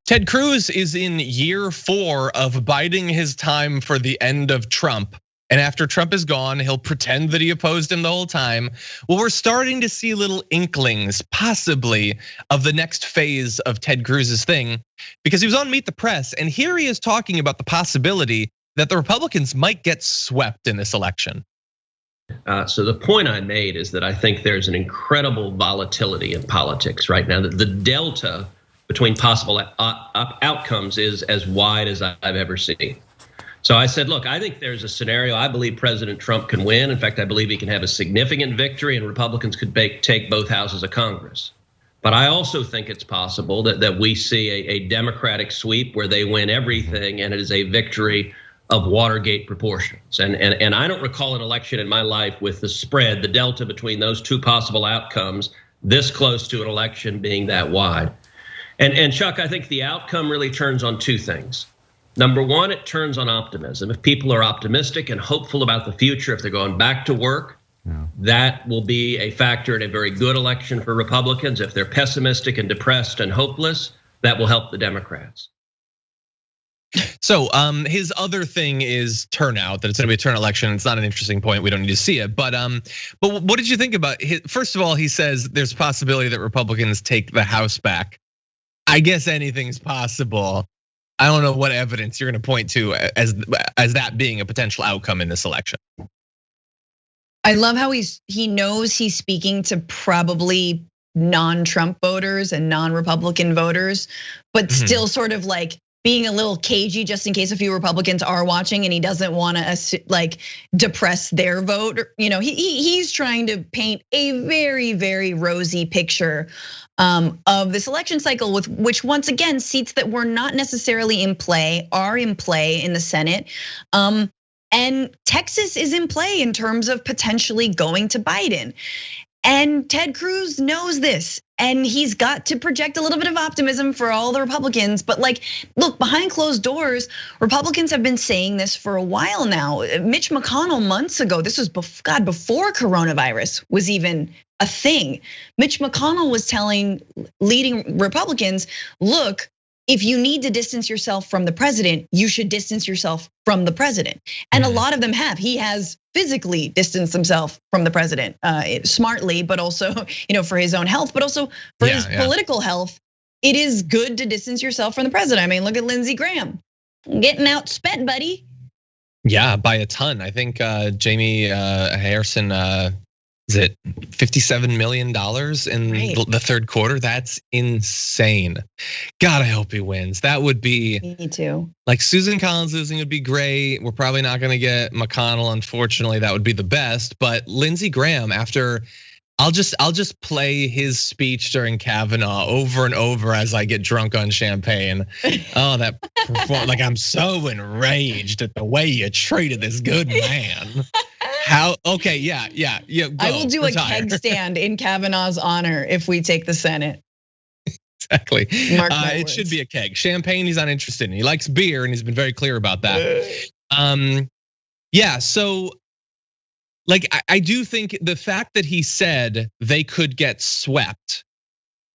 Ted Cruz is in year 4 of biding his time for the end of Trump. And after Trump is gone, he'll pretend that he opposed him the whole time. Well, we're starting to see little inklings, possibly, of the next phase of Ted Cruz's thing, because he was on Meet the Press, and here he is talking about the possibility that the Republicans might get swept in this election. So the point I made is that I think there's an incredible volatility in politics right now. The delta between possible outcomes is as wide as I've ever seen. So I said, look, I think there's a scenario. I believe President Trump can win. In fact, I believe he can have a significant victory and Republicans could take both houses of Congress. But I also think it's possible that we see a Democratic sweep where they win everything and it is a victory of Watergate proportions. And I don't recall an election in my life with the spread, the delta between those two possible outcomes this close to an election being that wide. And Chuck, I think the outcome really turns on two things. Number one, it turns on optimism. If people are optimistic and hopeful about the future, if they're going back to work, that will be a factor in a very good election for Republicans. If they're pessimistic and depressed and hopeless, that will help the Democrats. So his other thing is turnout, that it's gonna be a turnout election. It's not an interesting point, we don't need to see it. But what did you think about it? First of all, he says there's a possibility that Republicans take the House back. I guess anything's possible. I don't know what evidence you're gonna point to as that being a potential outcome in this election. I love how he knows he's speaking to probably non-Trump voters and non-Republican voters, but still sort of like being a little cagey just in case a few Republicans are watching and he doesn't want to like depress their vote. He's trying to paint a very, very rosy picture of this election cycle, with which once again seats that were not necessarily in play are in play in the Senate. And Texas is in play in terms of potentially going to Biden. And Ted Cruz knows this, and he's got to project a little bit of optimism for all the Republicans. But like, look, behind closed doors, Republicans have been saying this for a while now. Mitch McConnell months ago, this was before coronavirus was even a thing. Mitch McConnell was telling leading Republicans, look, if you need to distance yourself from the president, you should distance yourself from the president. And a lot of them have. He has physically distanced himself from the president, smartly, but also, for his own health, but also for his political health. It is good to distance yourself from the president. I mean, look at Lindsey Graham, getting outspent, buddy. Yeah, by a ton. I think Jamie Harrison, is it $57 million in the third quarter? That's insane. God, I hope he wins. That would be. Me too. Like Susan Collins losing would be great. We're probably not gonna get McConnell, unfortunately. That would be the best. But Lindsey Graham, after, I'll just play his speech during Kavanaugh over and over as I get drunk on champagne. Oh, that like I'm so enraged at the way you treated this good man. How? Okay, yeah. Go, I will do retire. A keg stand in Kavanaugh's honor if we take the Senate. Exactly. It should be a keg. Champagne, he's not interested in. He likes beer, and he's been very clear about that. Yeah. So, like, I do think the fact that he said they could get swept.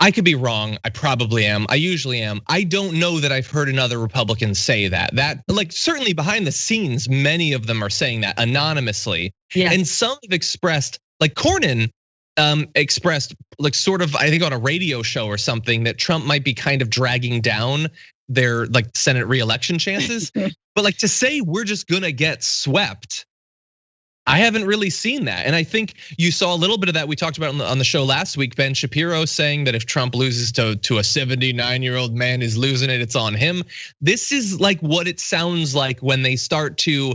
I could be wrong. I probably am. I usually am. I don't know that I've heard another Republican say that. That, like, certainly behind the scenes, many of them are saying that anonymously. Yeah. And some have expressed, like Cornyn expressed, like sort of, I think on a radio show or something, that Trump might be kind of dragging down their like Senate re-election chances. But like to say we're just gonna get swept, I haven't really seen that. And I think you saw a little bit of that. We talked about on the show last week, Ben Shapiro saying that if Trump loses to a 79-year-old man who's losing it, it's on him. This is like what it sounds like when they start to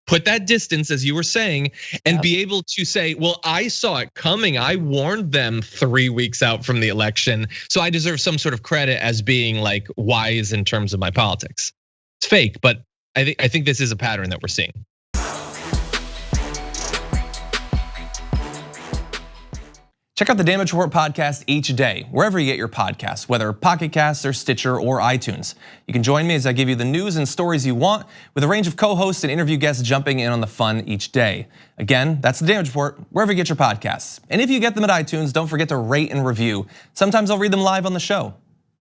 put that distance, as you were saying, and be able to say, well, I saw it coming. I warned them 3 weeks out from the election. So I deserve some sort of credit as being like wise in terms of my politics. It's fake, but I think this is a pattern that we're seeing. Check out the Damage Report podcast each day, wherever you get your podcasts, whether Pocket Casts or Stitcher or iTunes. You can join me as I give you the news and stories you want, with a range of co-hosts and interview guests jumping in on the fun each day. Again, that's the Damage Report, wherever you get your podcasts. And if you get them at iTunes, don't forget to rate and review. Sometimes I'll read them live on the show.